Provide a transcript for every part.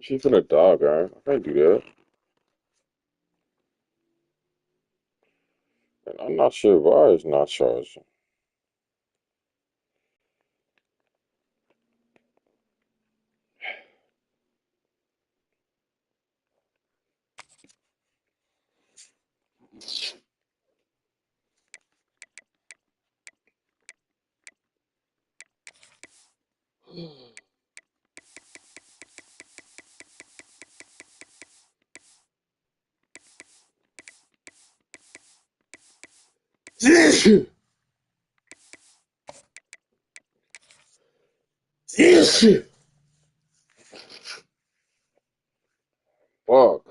She's finna dog, guy. I can't do that. And I'm not sure why it's not charging. Fuck.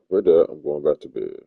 With that, I'm going back to bed.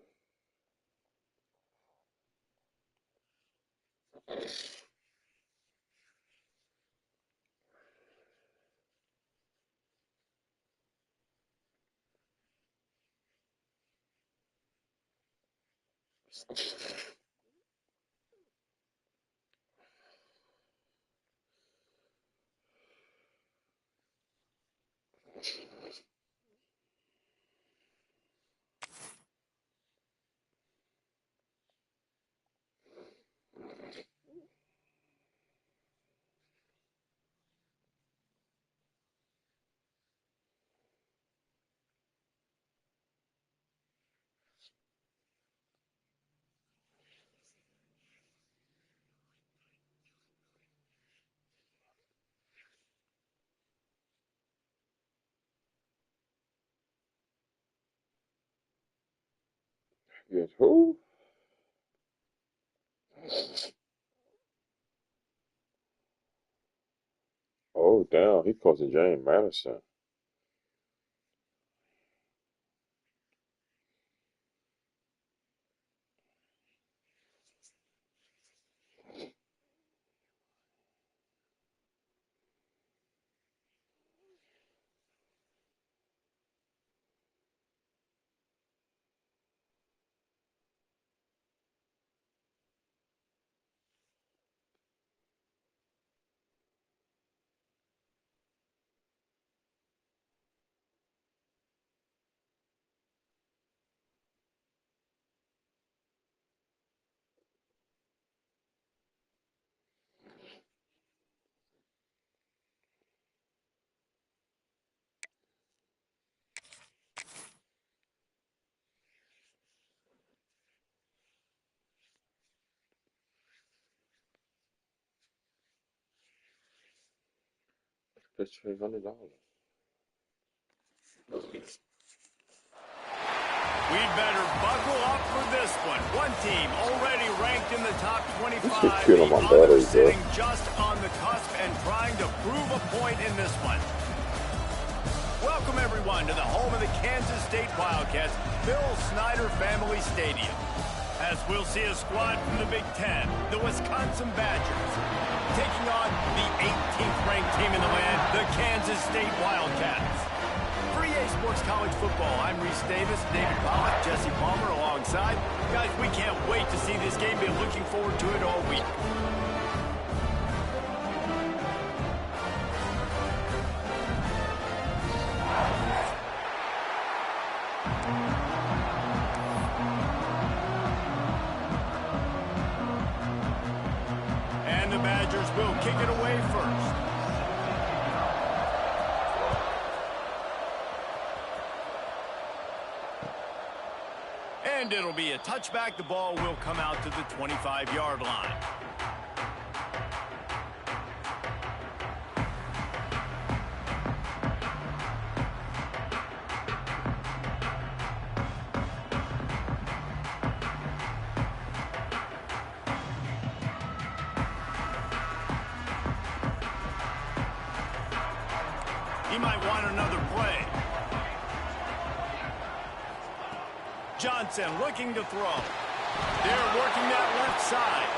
Yes, who? Oh, damn. He posted James Madison. That's $300. We better buckle up for this one. One team already ranked in the top This shit 25. killing The my other battery, bro. sitting just on the cusp and trying to prove a point in this one. Welcome, everyone, to the home of the Kansas State Wildcats, Bill Snyder Family Stadium. As we'll see a squad from the Big Ten, the Wisconsin Badgers, taking on the 18th ranked team in the land, the Kansas State Wildcats. For EA Sports College Football, I'm Reese Davis, David Pollock, Jesse Palmer alongside. Guys, we can't wait to see this game. Been looking forward to it all week. And the Badgers will kick it away first. And it'll be a touchback. The ball will come out to the 25-yard line. He might want another play. Johnson looking to throw. They're working that left side.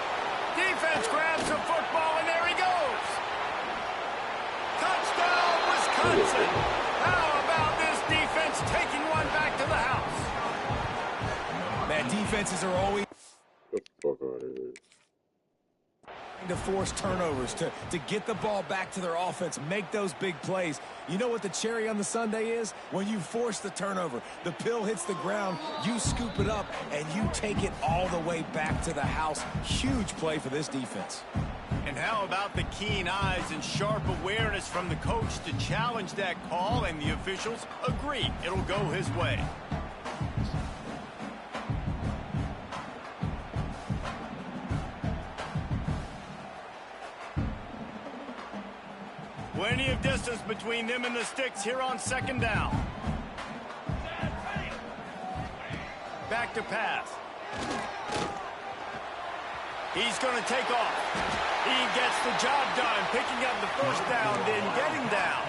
Defense grabs the football, and there he goes. Touchdown, Wisconsin. How about this defense taking one back to the house? Man, defenses are always Get the fuck out of here. to force turnovers, to get the ball back to their offense, make those big plays. You know what the cherry on the sundae is? When you force the turnover, the pill hits the ground, you scoop it up, and you take it all the way back to the house. Huge play for this defense. And how about the keen eyes and sharp awareness from the coach to challenge that call, and the officials agree it'll go his way. Plenty of distance between them and the sticks here on second down. Back to pass. He's going to take off. He gets the job done, picking up the first down, then getting down.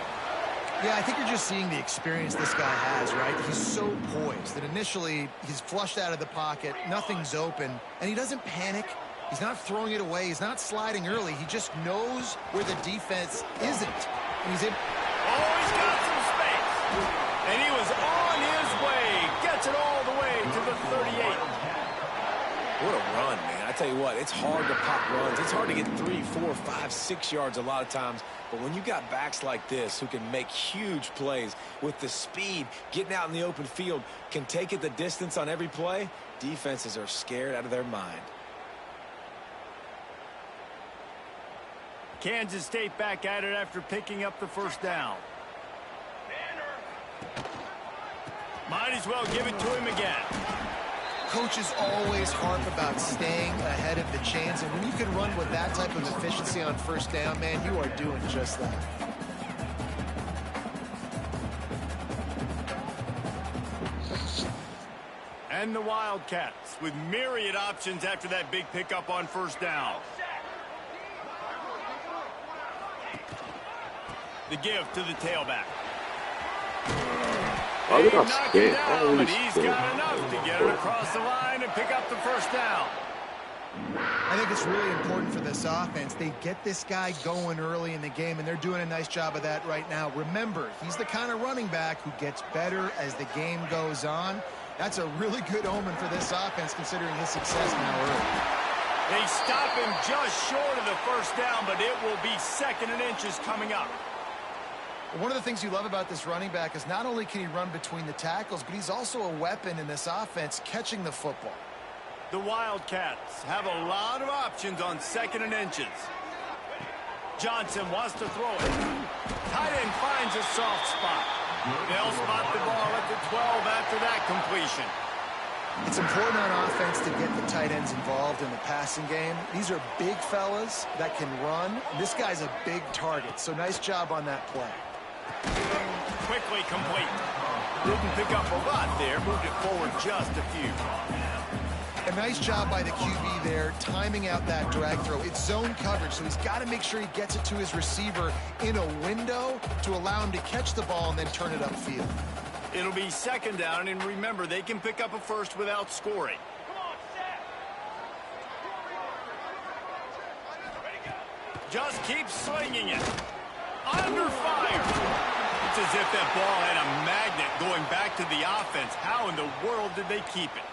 Yeah, I think you're just seeing the experience this guy has, right? He's so poised that initially he's flushed out of the pocket, nothing's open, and he doesn't panic. He's not throwing it away. He's not sliding early. He just knows where the defense isn't. And he's in. Oh, he's got some space. And he was on his way. Gets it all the way to the 38. What a run, man. I tell you what, it's hard to pop runs. It's hard to get 3, 4, 5, 6 yards a lot of times. But when you got backs like this who can make huge plays with the speed, getting out in the open field, can take it the distance on every play, defenses are scared out of their mind. Kansas State back at it after picking up the first down. Might as well give it to him again. Coaches always harp about staying ahead of the chains, and when you can run with that type of efficiency on first down, man, you are doing just that. And the Wildcats with myriad options after that big pickup on first down. The give to the tailback. Why They did I knock it stand? down, but Always he's stand. got enough to get it across the line and pick up the first down. I think it's really important for this offense. They get this guy going early in the game, and they're doing a nice job of that right now. Remember, he's the kind of running back who gets better as the game goes on. That's a really good omen for this offense, considering his success now early. They stop him just short of the first down, but it will be second and inches coming up. One of the things you love about this running back is not only can he run between the tackles, but he's also a weapon in this offense catching the football. The Wildcats have a lot of options on second and inches. Johnson wants to throw it. Tight end finds a soft spot. They'll spot the ball at the 12 after that completion. It's important on offense to get the tight ends involved in the passing game. These are big fellas that can run. This guy's a big target, so nice job on that play. Quickly complete. Didn't pick up a lot there. Moved it forward just a few. A nice job by the QB there, timing out that drag throw. It's zone coverage, so he's got to make sure he gets it to his receiver in a window to allow him to catch the ball and then turn it upfield. It'll be second down, and remember, they can pick up a first without scoring. Just keep slinging it. Under fire. It's as if that ball had a magnet going back to the offense. How in the world did they keep it?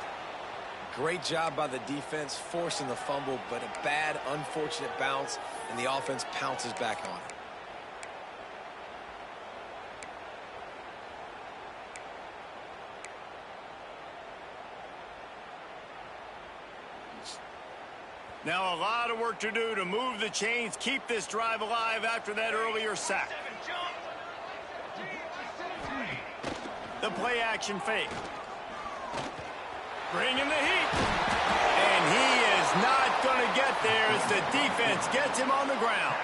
Great job by the defense forcing the fumble, but a bad, unfortunate bounce, and the offense pounces back on it. Now a lot of work to do to move the chains, keep this drive alive after that earlier sack. The play action fake. Bringing the heat. And he is not going to get there as the defense gets him on the ground.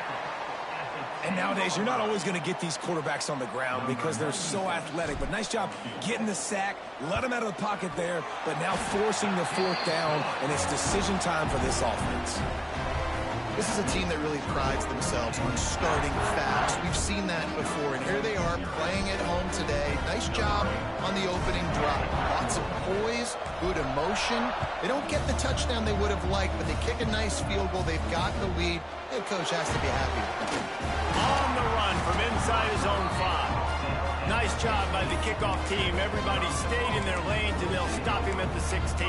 And nowadays, you're not always going to get these quarterbacks on the ground because they're so athletic. But nice job getting the sack, let him out of the pocket there, but now forcing the fourth down, and it's decision time for this offense. This is a team that really prides themselves on starting fast. We've seen that before, and here they are playing at home today. Nice job on the opening drive. Lots of poise, good emotion. They don't get the touchdown they would have liked, but they kick a nice field goal. They've got the lead. Head coach has to be happy. On the run from inside his own 5. Nice job by the kickoff team. Everybody stayed in their lanes, and they'll stop him at the 16.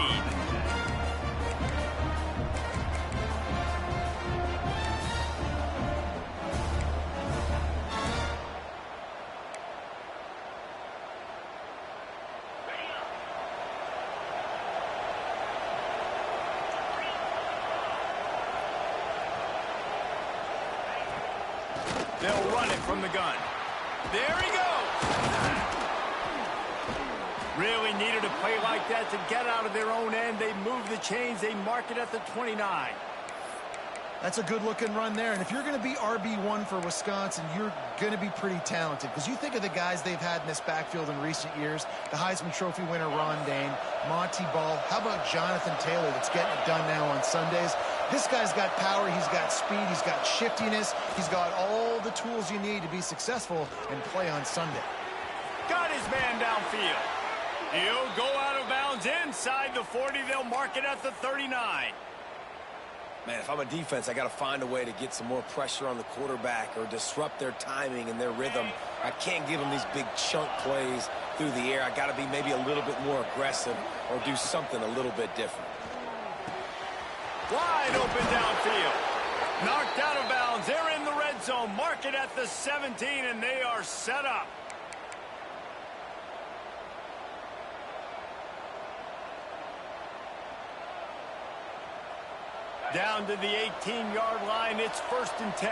They'll run it from the gun. There he goes. Really needed a play like that to get out of their own end. They move the chains. They mark it at the 29. That's a good-looking run there. And if you're going to be RB1 for Wisconsin, you're going to be pretty talented. Because you think of the guys they've had in this backfield in recent years, the Heisman Trophy winner Ron Dane, Monty Ball. How about Jonathan Taylor that's getting it done now on Sundays? This guy's got power, he's got speed, he's got shiftiness, he's got all the tools you need to be successful and play on Sunday. Got his man downfield. He'll go out of bounds inside the 40. They'll mark it at the 39. Man, if I'm a defense, I got to find a way to get some more pressure on the quarterback or disrupt their timing and their rhythm. I can't give them these big chunk plays through the air. I got to be maybe a little bit more aggressive or do something a little bit different. Wide open downfield. Knocked out of bounds. They're in the red zone. Mark it at the 17, and they are set up. Down to the 18-yard line. It's 1st and 10.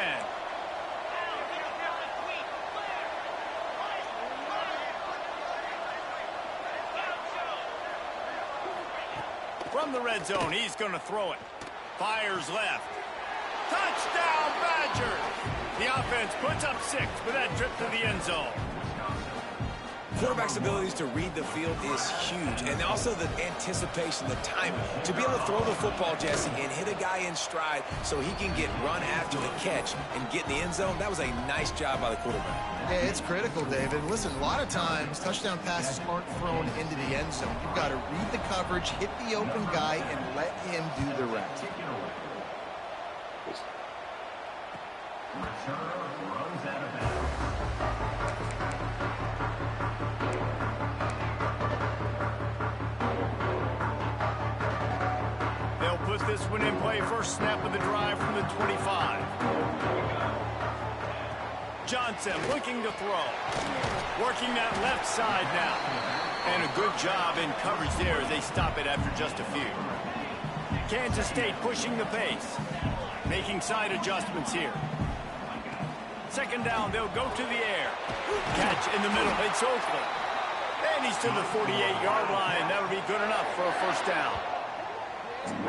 From the red zone, he's going to throw it. Fires left. Touchdown, Badgers! The offense puts up 6 for that trip to the end zone. Quarterback's abilities to read the field is huge, and also the anticipation, the timing. To be able to throw the football, Jesse, and hit a guy in stride so he can get run after the catch and get in the end zone, that was a nice job by the quarterback. Yeah, it's critical, David. Listen, a lot of times touchdown passes aren't thrown into the end zone. You've got to read the coverage, hit the open guy, and let him do the rest. They'll put this one in play. First snap of the drive from the 25. Johnson looking to throw. Working that left side now. And a good job in coverage there as they stop it after just a few. Kansas State pushing the pace. Making side adjustments here. Second down, they'll go to the air. Catch in the middle. It's Oakland. And he's to the 48-yard line. That'll be good enough for a first down.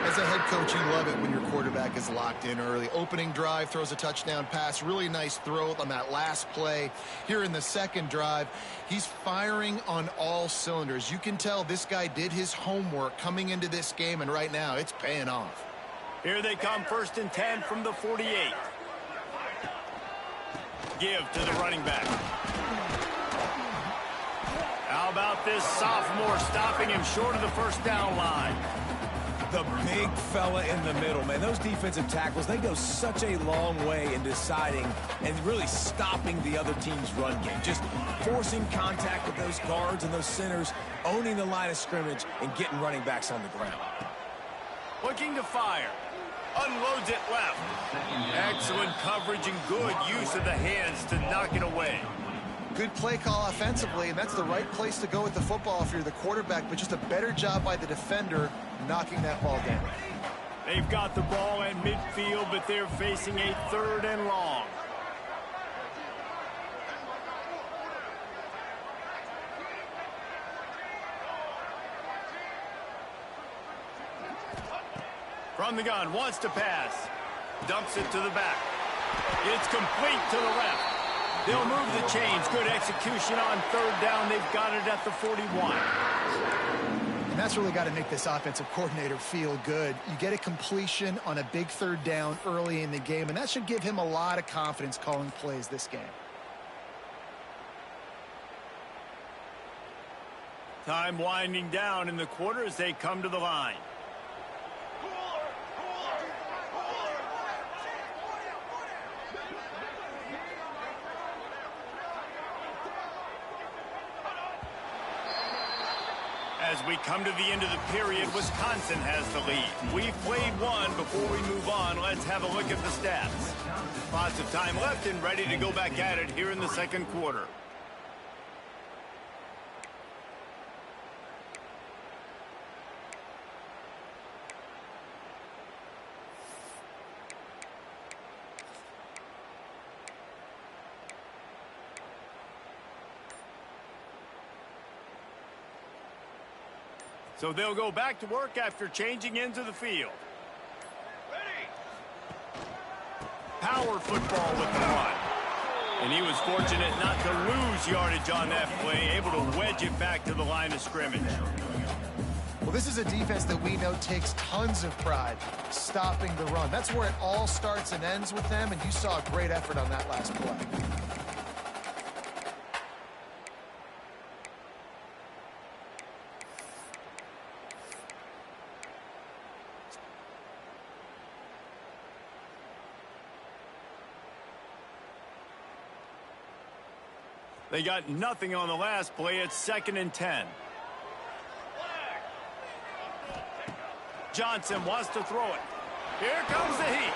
As a head coach, you love it when your quarterback is locked in early. Opening drive, throws a touchdown pass. Really nice throw on that last play. Here in the second drive, he's firing on all cylinders. You can tell this guy did his homework coming into this game, and right now it's paying off. Here they come, 1st and 10 from the 48. Give to the running back. How about this sophomore stopping him short of the first down line? The big fella in the middle, man. Those defensive tackles, they go such a long way in deciding and really stopping the other team's run game. Just forcing contact with those guards and those centers, owning the line of scrimmage, and getting running backs on the ground. Looking to fire. Unloads it left. Excellent coverage and good use of the hands to knock it away. Good play call offensively, and that's the right place to go with the football if you're the quarterback, but just a better job by the defender knocking that ball down. They've got the ball at midfield, but they're facing a 3rd and long. From the gun, wants to pass. Dumps it to the back. It's complete to the left. They'll move the chains. Good execution on 3rd down. They've got it at the 41. And that's really got to make this offensive coordinator feel good. You get a completion on a big third down early in the game, and that should give him a lot of confidence calling plays this game. Time winding down in the quarter as they come to the line. As we come to the end of the period, Wisconsin has the lead. We've played one. Before we move on, let's have a look at the stats. Lots of time left and ready to go back at it here in the second quarter. So they'll go back to work after changing into the field. Power football with the run. And he was fortunate not to lose yardage on that play, able to wedge it back to the line of scrimmage. Well, this is a defense that we know takes tons of pride stopping the run. That's where it all starts and ends with them, and you saw a great effort on that last play. They got nothing on the last play. It's 2nd and 10. Johnson wants to throw it. Here comes the heat.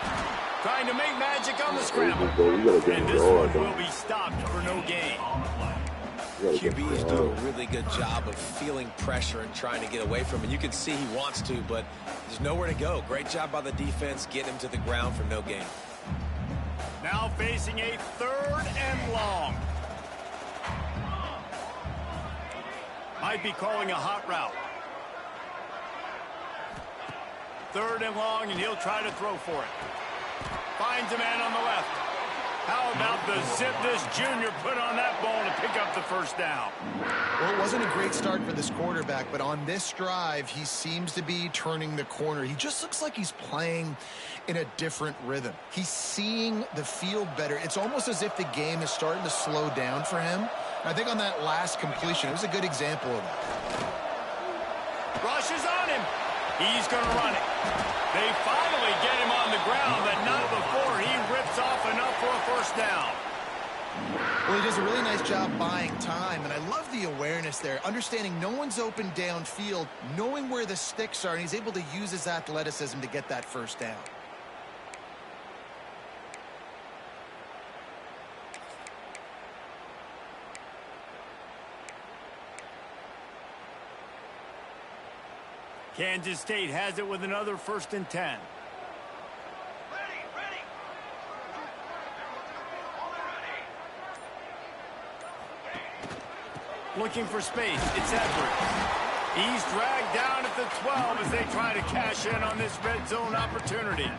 Trying to make magic on the scramble. And this one will be stopped for no gain. QBs do a really good job of feeling pressure and trying to get away from it. You can see he wants to, but there's nowhere to go. Great job by the defense getting him to the ground for no gain. Now facing a 3rd and long. Might be calling a hot route. 3rd and long, and he'll try to throw for it. Finds a man on the left. How about the zip this junior put on that ball to pick up the first down? Well, it wasn't a great start for this quarterback, but on this drive, he seems to be turning the corner. He just looks like he's playing in a different rhythm. He's seeing the field better. It's almost as if the game is starting to slow down for him. I think on that last completion, it was a good example of that. Rush is on him. He's going to run it. They finally get him on the ground, but not before he rips off enough for a first down. Well, he does a really nice job buying time, and I love the awareness there, understanding no one's open downfield, knowing where the sticks are, and he's able to use his athleticism to get that first down. Kansas State has it with another 1st and 10. Looking for space. It's Edwards. He's dragged down at the 12 as they try to cash in on this red zone opportunity.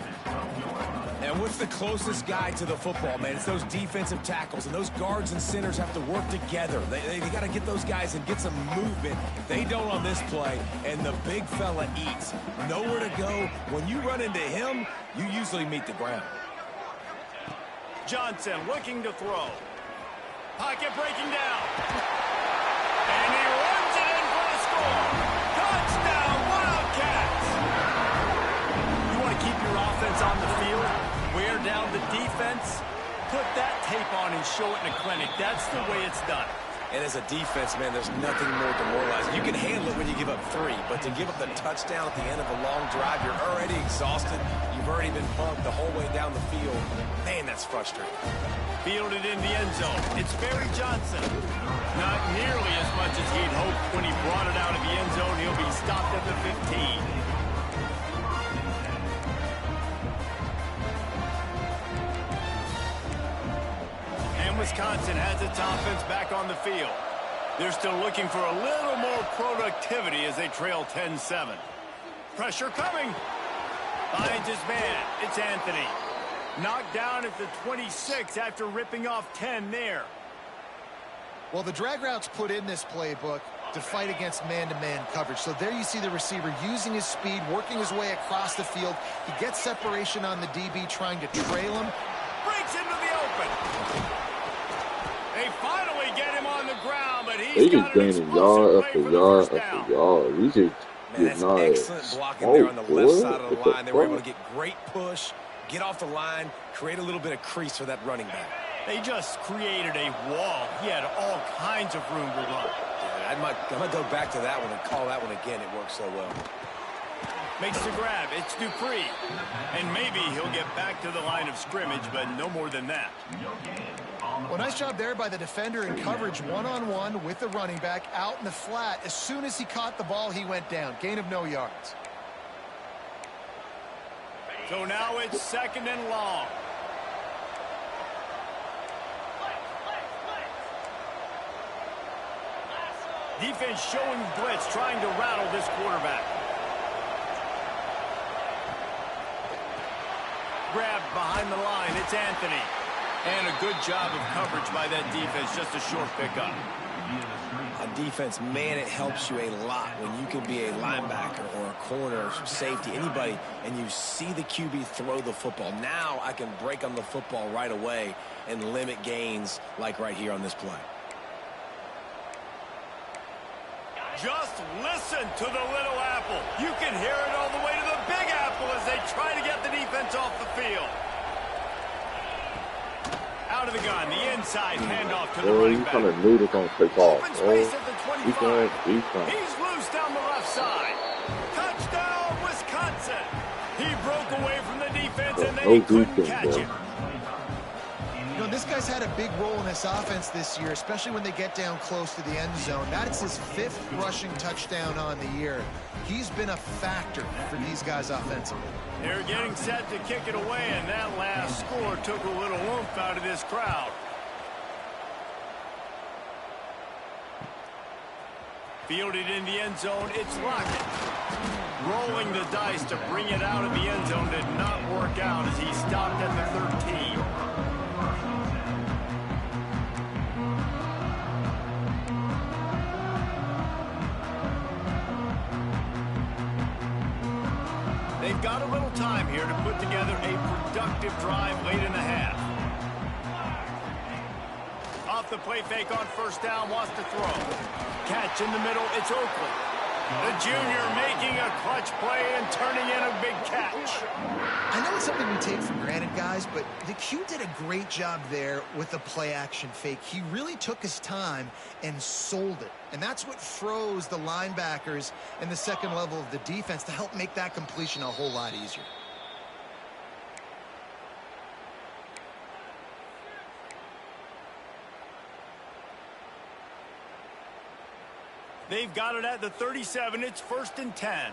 And what's the closest guy to the football, man? It's those defensive tackles, and those guards and centers have to work together. They got to get those guys and get some movement. They don't on this play, and the big fella eats. Nowhere to go. When you run into him, you usually meet the ground. Johnson looking to throw. Pocket breaking down. And he runs it in for the score. Touchdown, Wildcats! You want to keep your offense on the field? Wear down the defense? Put that tape on and show it in a clinic. That's the way it's done. And as a defense, man, there's nothing more demoralizing. You can handle it when you give up 3, but to give up the touchdown at the end of a long drive, you're already exhausted. You've already been bumped the whole way down the field. Man, that's frustrating. Fielded in the end zone. It's Barry Johnson. Not nearly as much as he'd hoped when he brought it out of the end zone. He'll be stopped at the 15. Wisconsin has its offense back on the field. They're still looking for a little more productivity as they trail 10-7. Pressure coming. Finds his man. It's Anthony. Knocked down at the 26 after ripping off 10 there. Well, the drag routes put in this playbook to fight against man-to-man coverage. So there you see the receiver using his speed, working his way across the field. He gets separation on the DB, trying to trail him. Breaks into the open. They finally get him on the ground, but They he's just got an gaining explosive yard play after for the yard first after down. yard. We just Man, get that's not excellent blocking there on the left boy. side of the What the line. They were able to fuck? get great push, get off the line, create a little bit of crease for that running back. They just created a wall. He had all kinds of room to run. Yeah, I might go back to that one and call that one again. It worked so well. Makes the grab. It's Dupree. And maybe he'll get back to the line of scrimmage, but no more than that. Well, nice job there by the defender in coverage one-on-one with the running back out in the flat. As soon as he caught the ball, he went down. Gain of no yards. So now it's 2nd and long. Defense showing blitz, trying to rattle this quarterback. Grabbed behind the line. It's Anthony. And a good job of coverage by that defense. Just a short pickup. On defense, man, it helps you a lot when you can be a linebacker or a corner, safety, anybody, and you see the QB throw the football. Now I can break on the football right away and limit gains like right here on this play. Just listen to the little apple. You can hear it all the way to the big apple as they try to get the defense off the field. Out of the gun, the inside handoff to the running back. You kind of knew they're going to take off. Open space at the 25. Defense. He's loose down the left side. Touchdown, Wisconsin. He broke away from the defense and then he couldn't catch it. You know, this guy's had a big role in this offense this year, especially when they get down close to the end zone. That's his 5th rushing touchdown on the year. He's been a factor for these guys offensively. They're getting set to kick it away, and that last score took a little oomph out of this crowd. Fielded in the end zone, it's Lockett. Rolling the dice to bring it out of the end zone did not work out as he stopped at the 13. They've got a little time here to put together a productive drive late in the half. Off the play fake on 1st down, wants to throw. Catch in the middle, it's Oakley. The junior making a clutch play and turning in a big catch. I know it's something we take for granted, guys, but the Q did a great job there with the play-action fake. He really took his time and sold it. And that's what froze the linebackers and the second level of the defense to help make that completion a whole lot easier. They've got it at the 37. It's 1st and 10.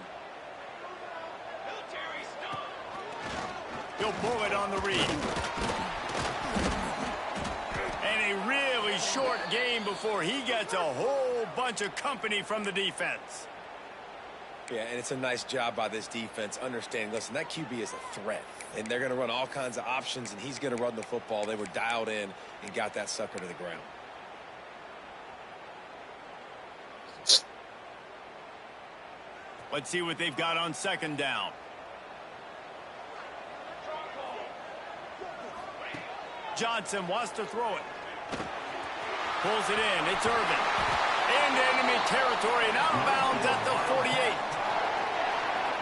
He'll pull it on the read. And a really short game before he gets a whole bunch of company from the defense. Yeah, and it's a nice job by this defense understanding, listen, that QB is a threat, and they're going to run all kinds of options, and he's going to run the football. They were dialed in and got that sucker to the ground. Let's see what they've got on 2nd down. Johnson wants to throw it. Pulls it in. It's Irvin. Into enemy territory and out of bounds at the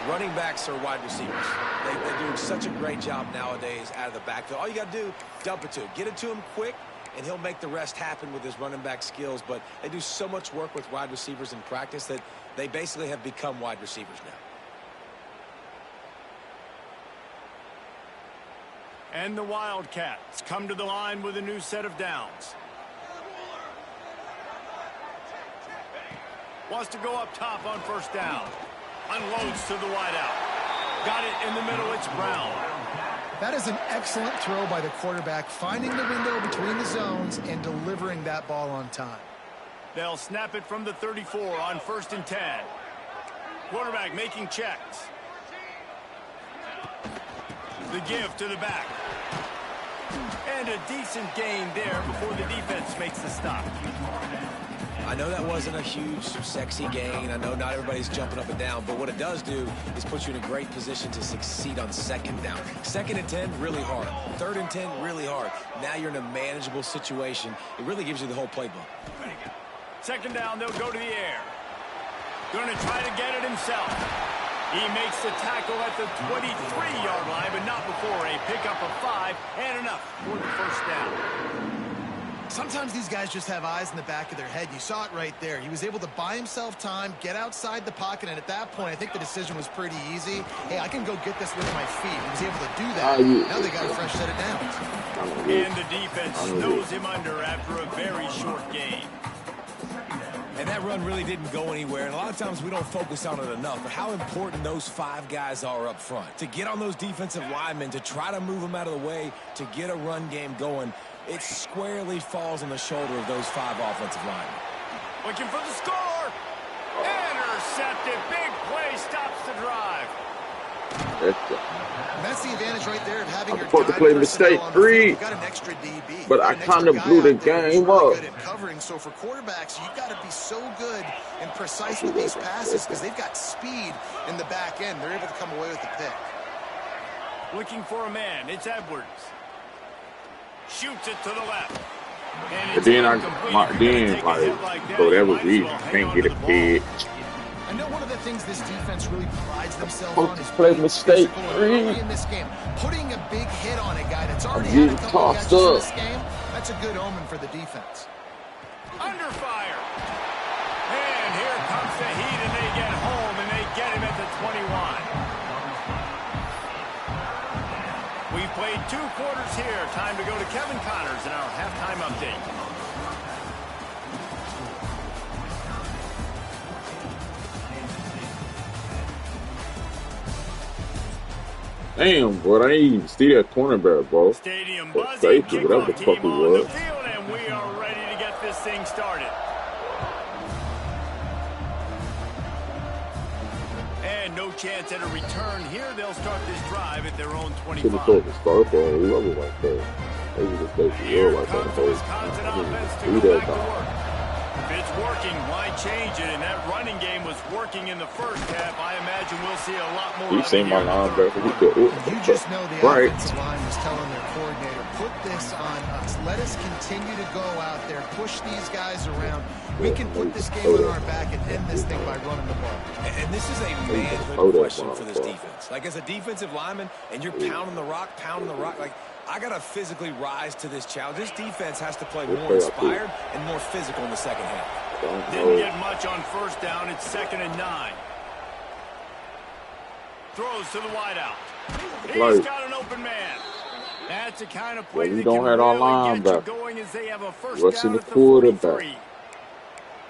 48. Running backs are wide receivers. They're doing such a great job nowadays out of the backfield. All you got to do, dump it to him. Get it to him quick, and he'll make the rest happen with his running back skills. But they do so much work with wide receivers in practice that they basically have become wide receivers now. And the Wildcats come to the line with a new set of downs. Wants to go up top on 1st down. Unloads to the wideout. Got it in the middle. It's Brown. That is an excellent throw by the quarterback, finding the window between the zones and delivering that ball on time. They'll snap it from the 34 on 1st and 10. Quarterback making checks. The give to the back. And a decent gain there before the defense makes the stop. I know that wasn't a huge, sexy gain. I know not everybody's jumping up and down, but what it does do is put you in a great position to succeed on second down. 2nd and 10, really hard. 3rd and 10, really hard. Now you're in a manageable situation. It really gives you the whole playbook. 2nd down, they'll go to the air. Going to try to get it himself. He makes the tackle at the 23-yard line, but not before a pickup of 5 and enough for the 1st down. Sometimes these guys just have eyes in the back of their head. You saw it right there. He was able to buy himself time, get outside the pocket, and at that point, I think the decision was pretty easy. Hey, I can go get this with my feet. He was able to do that. Now they got a fresh set of downs. And the defense snows him under after a very short game. And that run really didn't go anywhere, and a lot of times we don't focus on it enough, but how important those 5 guys are up front. To get on those defensive linemen, to try to move them out of the way, to get a run game going, it squarely falls on the shoulder of those 5 offensive linemen. Looking for the score. Intercepted. Big play stops the drive. And that's the advantage right there of having your supposed to play mistake 3, got an extra DB, but I kind of blew the game up. Good at covering, so for quarterbacks, you've got to be so good and precise with these passes because they've got speed in the back end. They're able to come away with the pick. Looking for a man. It's Edwards. Shoots it to the left. And then for whatever reason, can't get a pick. I know one of the things this defense really prides themselves Supposed on to is play mistake 3. in this game. Putting a big hit on a guy that's already had a couple catches in this game, that's a good omen for the defense. Under fire. And here comes the heat, and they get home, and they get him at the 21. We've played 2 quarters here. Time to go to Kevin Connors in our halftime update. Damn, boy, I ain't even see that cornerback, bro. Stadium Or buzzing. safety, whatever the Kickoff fuck team he on the was. field, and we are ready to get this thing started. And no chance at a return here. They'll start this drive at their own 25. Should have told the start or whoever like that. Maybe just stay for Here real like comes the that. Wisconsin offense to Do go that back to time. work. If it's working, why change it? And that running game was working in the first half. I imagine we'll see a lot more. You seen my linebacker? He could. You just know the Right. offensive line was telling their coordinator, put this on us. Let us continue to go out there, push these guys around. We can put this game on our back and end this thing by running the ball. And this is a manhood question for this defense. Like, as a defensive lineman, and you're pounding the rock, like, I got to physically rise to this challenge. This defense has to play more inspired and more physical in the second half. Didn't get much on first down. It's 2nd and 9. Throws to the wideout. He's got an open man. That's the kind of play that can really get you going as they have a first down at the 43.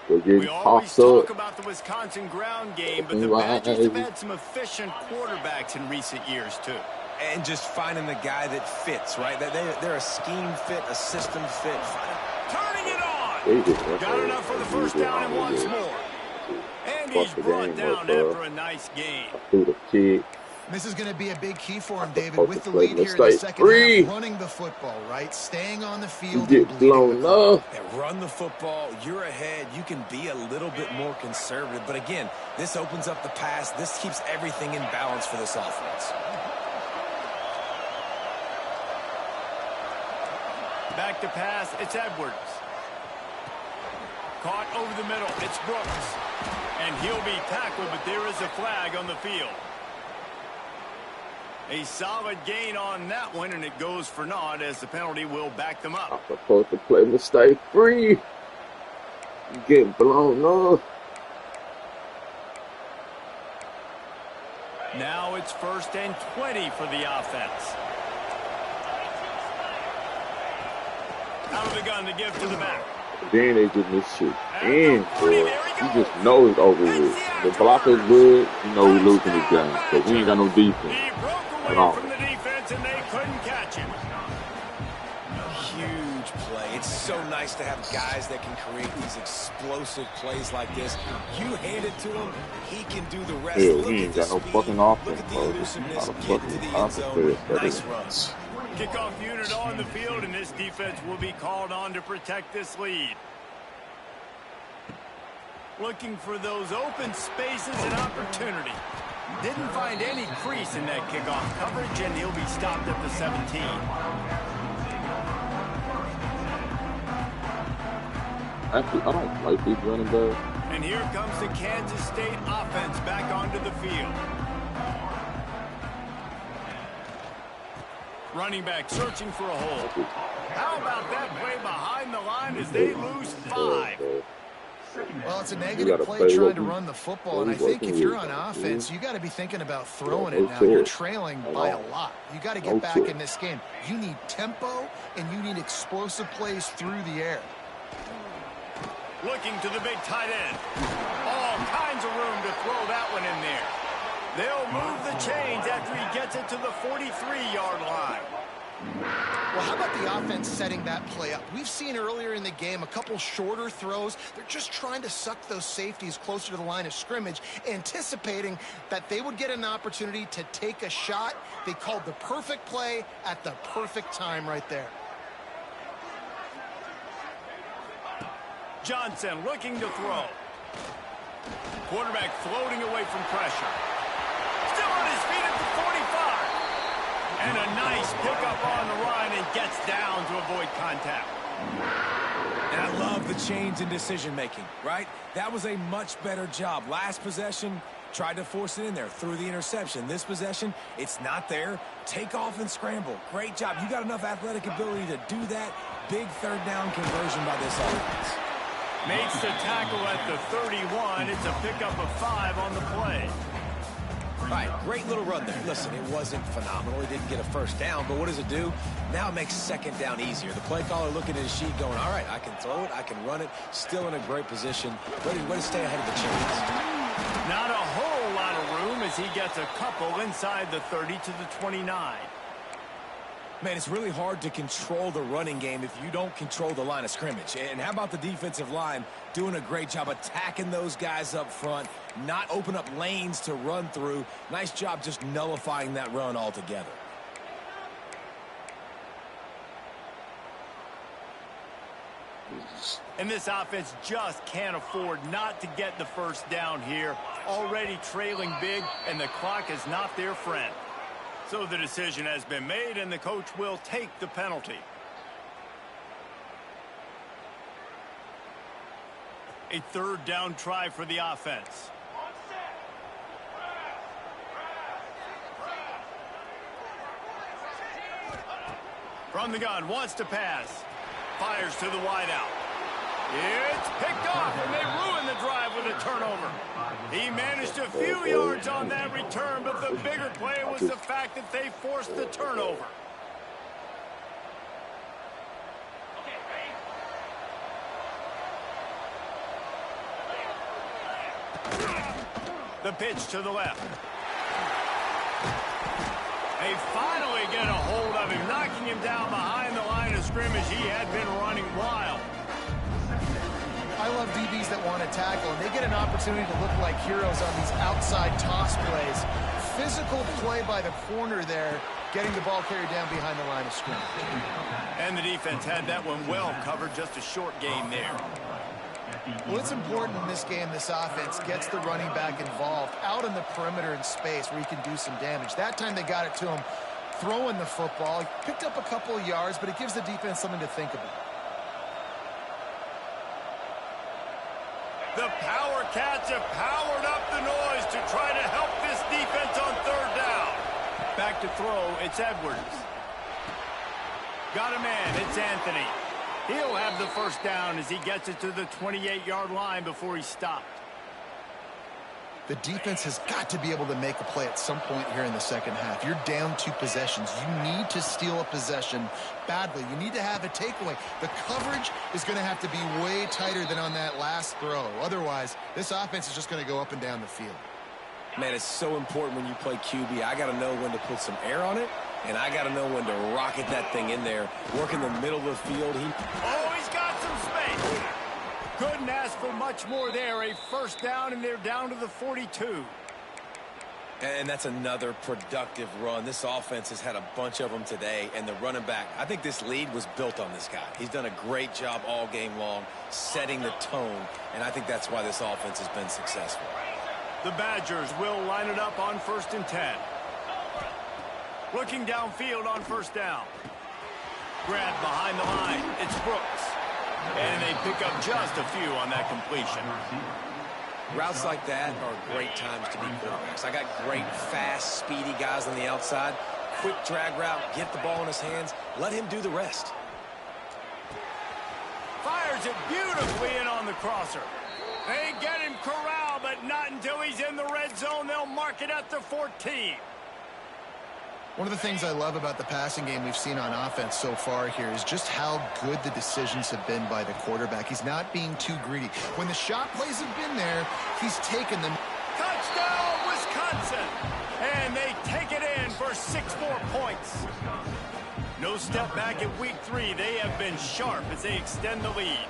We always talk about the Wisconsin ground game, but the Badgers have had some efficient quarterbacks in recent years, too. And just finding the guy that fits, right? They're a scheme fit, a system fit. Turning it on. Got enough for the first down and once more. And he's brought down after a nice game. Through the kick. This is going to be a big key for him, David, with the lead here in the second half. Running the football, right? Staying on the field. You get blown up. And run the football. You're ahead. You can be a little bit more conservative. But again, this opens up the pass. This keeps everything in balance for this offense. Back to pass. It's Edwards. Caught over the middle. It's Brooks. And he'll be tackled, but there is a flag on the field. A solid gain on that one, and it goes for naught as the penalty will back them up. I'm supposed to play mistake 3. You get blown up. Now it's 1st and 20 for the offense. Out of the gun to give to the back. Then they get this shit in, boy. You just know it's over with. The block is good, you know we're losing this game. But we ain't got no defense. He broke away from the defense, and they couldn't catch him. Huge play. It's so nice to have guys that can create these explosive plays like this. You hand it to him, he can do the rest. Yeah, we ain't got no fucking offense, Look at the bro. elusiveness, Not a get to fucking the end zone. offense. Nice runs. Kickoff unit on the field, and this defense will be called on to protect this lead. Looking for those open spaces and opportunity. Didn't find any crease in that kickoff coverage, and he'll be stopped at the 17. Actually, I don't like these running backs. And here comes the Kansas State offense back onto the field. Running back searching for a hole. How about that play behind the line as they lose 5? Well, it's a negative play trying to run the football, and I think if you're on offense, you got to be thinking about throwing it now. You're trailing by a lot. You got to get back in this game. You need tempo, and you need explosive plays through the air. Looking to the big tight end. All kinds of room to throw that one in there. They'll move the chains after he gets it to the 43-yard line. Well, how about the offense setting that play up? We've seen earlier in the game a couple shorter throws. They're just trying to suck those safeties closer to the line of scrimmage, anticipating that they would get an opportunity to take a shot. They called the perfect play at the perfect time right there. Johnson looking to throw. Quarterback floating away from pressure. Still on his feet at the 45. And a nice pickup on the run and gets down to avoid contact. And I love the change in decision-making, right? That was a much better job. Last possession, tried to force it in there, threw the interception. This possession, it's not there. Take off and scramble. Great job. You got enough athletic ability to do that. Big third down conversion by this offense. Makes the tackle at the 31. It's a pickup of 5 on the play. All right, great little run there. Listen, it wasn't phenomenal. He didn't get a first down, but what does it do? Now it makes second down easier. The play caller looking at his sheet going, all right, I can throw it, I can run it, still in a great position, ready to stay ahead of the chains. Not a whole lot of room as he gets a couple inside the 30 to the 29. Man, it's really hard to control the running game if you don't control the line of scrimmage. And how about the defensive line doing a great job attacking those guys up front, not open up lanes to run through. Nice job just nullifying that run altogether. And this offense just can't afford not to get the first down here. Already trailing big, and the clock is not their friend. So the decision has been made, and the coach will take the penalty. A third down try for the offense. From the gun, wants to pass. Fires to the wideout. It's picked off, and they ruin the drive with a turnover. He managed a few yards on that return, but the bigger play was the fact that they forced the turnover. The pitch to the left. They finally get a hold of him, knocking him down behind the line of scrimmage. He had been running wild. I love DBs that want to tackle, and they get an opportunity to look like heroes on these outside toss plays. Physical play by the corner there, getting the ball carried down behind the line of scrimmage. And the defense had that one well covered, just a short gain there. Well, it's important in this game, this offense gets the running back involved out in the perimeter in space where he can do some damage. That time they got it to him throwing the football. He picked up a couple of yards, but it gives the defense something to think about. The Power Cats have powered up the noise to try to help this defense on third down. Back to throw, it's Edwards. Got a man, it's Anthony. He'll have the first down as he gets it to the 28-yard line before he's stopped. The defense has got to be able to make a play at some point here in the second half. You're down 2 possessions. You need to steal a possession badly. You need to have a takeaway. The coverage is going to have to be way tighter than on that last throw. Otherwise, this offense is just going to go up and down the field. Man, it's so important when you play QB. I got to know when to put some air on it, and I got to know when to rocket that thing in there. Work in the middle of the field. He's got some space. Couldn't ask for much more there. A first down, and they're down to the 42. And that's another productive run. This offense has had a bunch of them today, and the running back, I think this lead was built on this guy. He's done a great job all game long, setting the tone, and I think that's why this offense has been successful. The Badgers will line it up on 1st and 10. Looking downfield on 1st down. Grab behind the line. It's Brooks. And they pick up just a few on that completion. Routes like that are great times to be quarterbacks. I got great, fast, speedy guys on the outside. Quick drag route, get the ball in his hands, let him do the rest. Fires it beautifully in on the crosser. They get him corralled, but not until he's in the red zone. They'll mark it at the 14. One of the things I love about the passing game we've seen on offense so far here is just how good the decisions have been by the quarterback. He's not being too greedy. When the shot plays have been there, he's taken them. Touchdown, Wisconsin! And they take it in for 6 more points. No step back at week 3. They have been sharp as they extend the lead.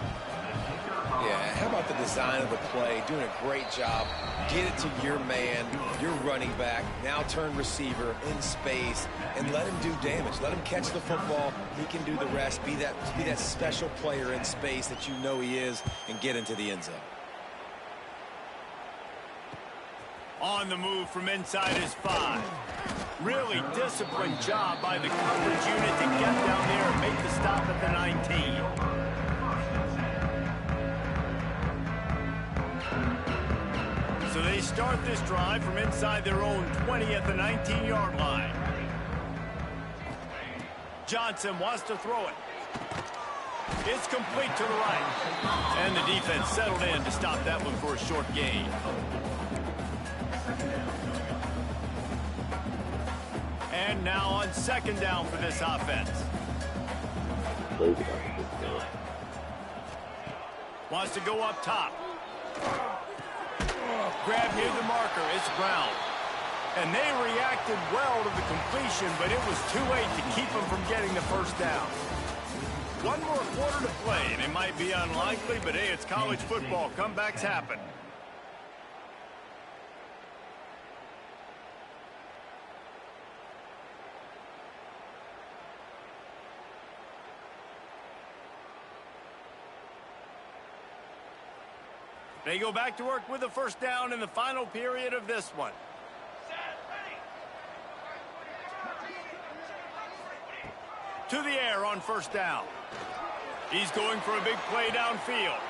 Yeah, how about the design of the play? Doing a great job. Get it to your man, your running back, now turn receiver in space, and let him do damage. Let him catch the football. He can do the rest. Be that special player in space that you know he is, and get into the end zone. On the move from inside his 5. Really disciplined job by the coverage unit to get down there and make the stop at the 19. So they start this drive from inside their own 20 at the 19-yard line. Johnson wants to throw it. It's complete to the right. And the defense settled in to stop that one for a short gain. And now on 2nd down for this offense. Wants to go up top. Grab near the marker. It's Brown. And they reacted well to the completion, but it was too late to keep them from getting the 1st down. 1 more quarter to play, and it might be unlikely, but hey, it's college football. Comebacks happen. They go back to work with the 1st down in the final period of this one. To the air on 1st down. He's going for a big play downfield.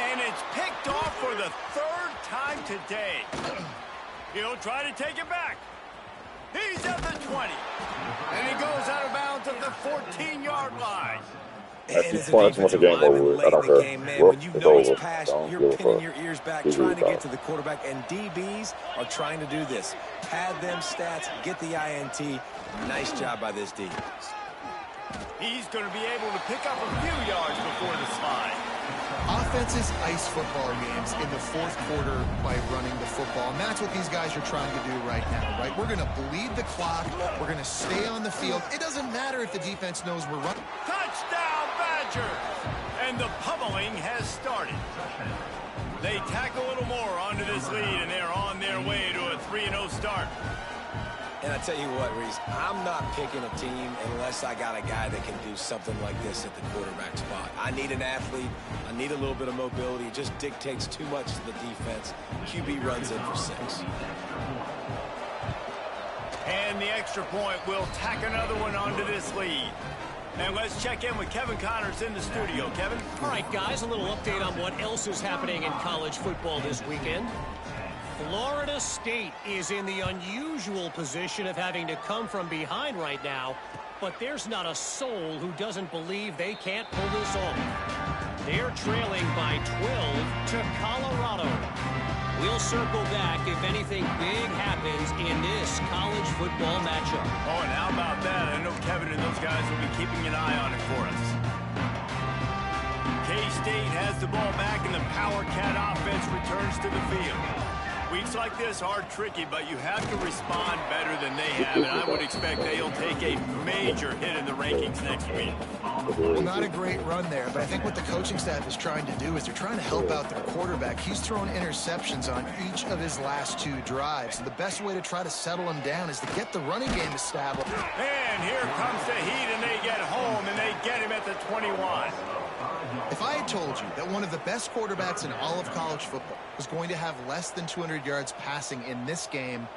And it's picked off for the 3rd time today. He'll try to take it back. He's at the 20. And he goes out of bounds at the 14-yard line. At this point, once the game over with, I don't care. When you know it's past, you're pinning your ears back, trying to get to the quarterback, and DBs are trying to do this. Pad them stats, get the INT. Nice job by this defense. He's going to be able to pick up a few yards before the slide. Offenses ice football games in the 4th quarter by running the football, and that's what these guys are trying to do right now, right? We're going to bleed the clock. We're going to stay on the field. It doesn't matter if the defense knows we're running. Touchdown, Badgers! And the pummeling has started. They tack a little more onto this lead, and they're on their way to a 3-0 start. And I tell you what, Reese, I'm not picking a team unless I got a guy that can do something like this at the quarterback spot. I need an athlete. I need a little bit of mobility. It just dictates too much to the defense. QB runs in for 6. And the extra point will tack another one onto this lead. And let's check in with Kevin Connors in the studio. Kevin? All right, guys, a little update on what else is happening in college football this weekend. Florida State is in the unusual position of having to come from behind right now, but there's not a soul who doesn't believe they can't pull this off. They're trailing by 12 to Colorado. We'll circle back if anything big happens in this college football matchup. Oh, and how about that? I know Kevin and those guys will be keeping an eye on it for us. K-State has the ball back, and the Power Cat offense returns to the field. Weeks like this are tricky, but you have to respond better than they have, and I would expect they'll take a major hit in the rankings next week. Well, not a great run there, but I think what the coaching staff is trying to do is they're trying to help out their quarterback. He's thrown interceptions on each of his last 2 drives, and the best way to try to settle him down is to get the running game established. And here comes the heat, and they get home, and they get him at the 21. If I had told you that one of the best quarterbacks in all of college football was going to have less than 200 yards passing in this game,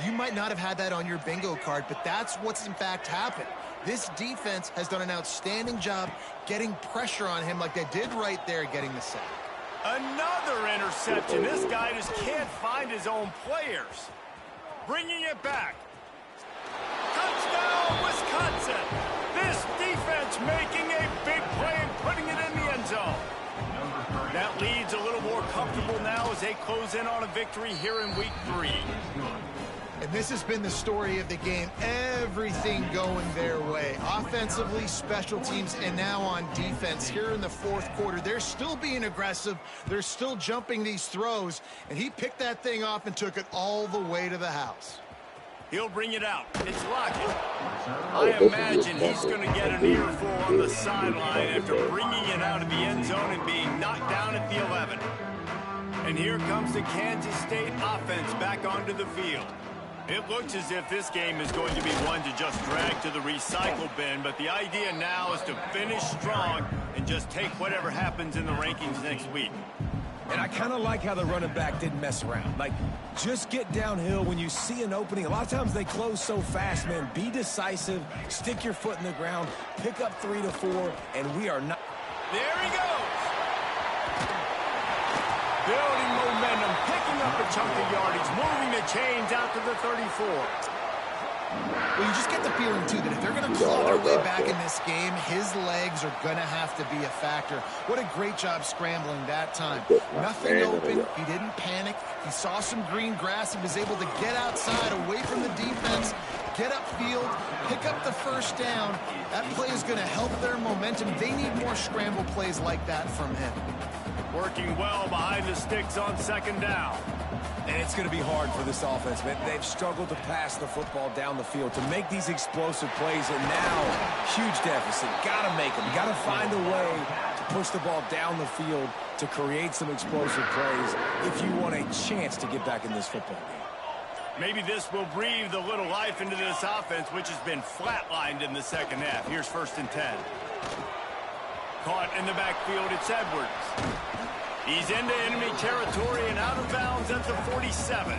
you might not have had that on your bingo card, but that's what's in fact happened. This defense has done an outstanding job getting pressure on him like they did right there getting the sack. Another interception. This guy just can't find his own players. Bringing it back. Touchdown, Wisconsin. This defense making a big play and putting it in the end zone. That lead's a little more comfortable now as they close in on a victory here in week 3. And this has been the story of the game. Everything going their way. Offensively, special teams, and now on defense. Here in the 4th quarter, they're still being aggressive. They're still jumping these throws. And he picked that thing off and took it all the way to the house. He'll bring it out. It's Lockett. I imagine he's going to get an earful on the sideline after bringing it out of the end zone and being knocked down at the 11. And here comes the Kansas State offense back onto the field. It looks as if this game is going to be one to just drag to the recycle bin, but the idea now is to finish strong and just take whatever happens in the rankings next week. And I kind of like how the running back didn't mess around. Like, just get downhill when you see an opening. A lot of times they close so fast, man. Be decisive, stick your foot in the ground, pick up 3 to 4, and we are not. There he goes. Building momentum, picking up a chunk of yardage, moving the chains out to the 34. Well, you just get the feeling, too, that if they're going to claw their way back in this game, his legs are going to have to be a factor. What a great job scrambling that time. Nothing open. He didn't panic. He saw some green grass. He was able to get outside, away from the defense, get upfield, pick up the first down. That play is going to help their momentum. They need more scramble plays like that from him. Working well behind the sticks on 2nd down. And it's going to be hard for this offense, man. They've struggled to pass the football down the field, to make these explosive plays, and now, huge deficit. Got to make them. Got to find a way to push the ball down the field to create some explosive plays if you want a chance to get back in this football game. Maybe this will breathe a little life into this offense, which has been flatlined in the 2nd half. Here's 1st and 10. Caught in the backfield, it's Edwards. He's into enemy territory and out of bounds at the 47.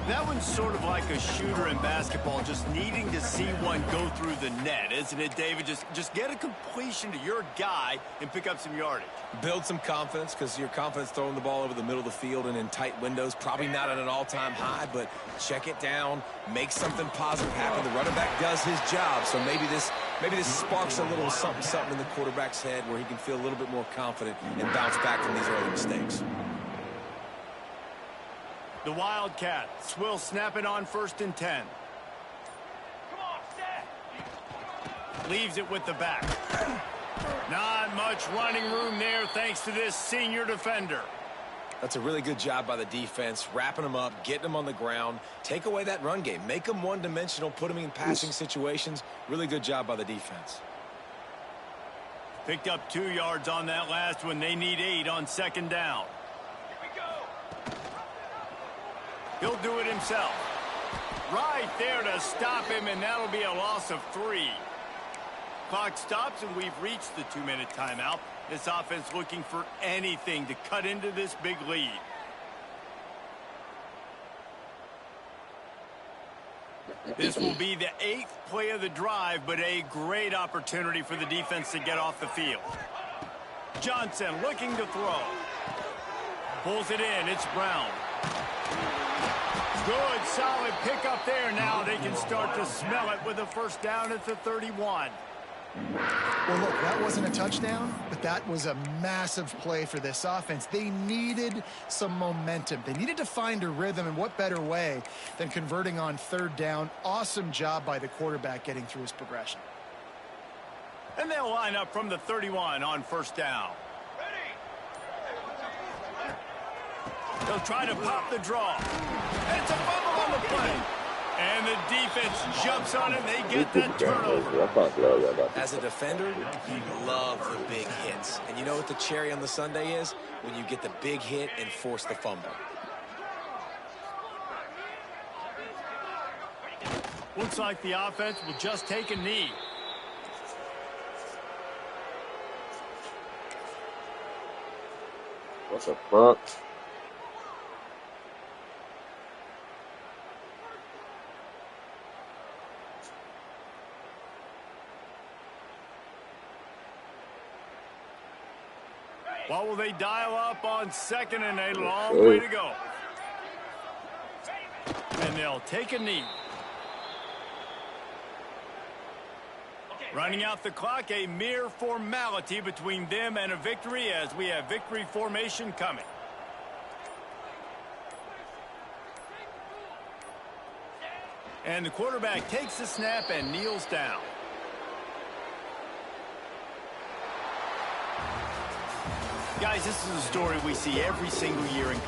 That one's sort of like a shooter in basketball, just needing to see one go through the net, isn't it, David? Just get a completion to your guy and pick up some yardage. Build some confidence, because your confidence throwing the ball over the middle of the field and in tight windows, probably not at an all-time high, but check it down, make something positive happen. The running back does his job, so maybe this sparks a little something in the quarterback's head where he can feel a little bit more confident and bounce back from these early mistakes. The Wildcats will snap it on 1st and 10. Leaves it with the back. Not much running room there thanks to this senior defender. That's a really good job by the defense, wrapping them up, getting them on the ground, take away that run game, make them one-dimensional, put them in passing situations. Really good job by the defense. Picked up 2 yards on that last one. They need 8 on 2nd down. He'll do it himself. Right there to stop him, and that'll be a loss of 3. Clock stops, and we've reached the 2-minute timeout. This offense looking for anything to cut into this big lead. This will be the 8th play of the drive, but a great opportunity for the defense to get off the field. Johnson looking to throw. Pulls it in. It's Brown. Good, solid pickup there. Now they can start to smell it with a 1st down at the 31. Well, look, that wasn't a touchdown, but that was a massive play for this offense. They needed some momentum. They needed to find a rhythm, and what better way than converting on 3rd down. Awesome job by the quarterback getting through his progression. And they'll line up from the 31 on 1st down. They'll try to pop the draw. And it's a fumble on the play. And the defense jumps on it, and they get that turnover. As a defender, you love the big hits. And you know what the cherry on the sundae is? When you get the big hit and force the fumble. Looks like the offense will just take a knee. What the fuck? What will they dial up on second and a long way to go? And they'll take a knee. Running out the clock, a mere formality between them and a victory as we have victory formation coming. And the quarterback takes the snap and kneels down. Guys, this is a story we see every single year in college.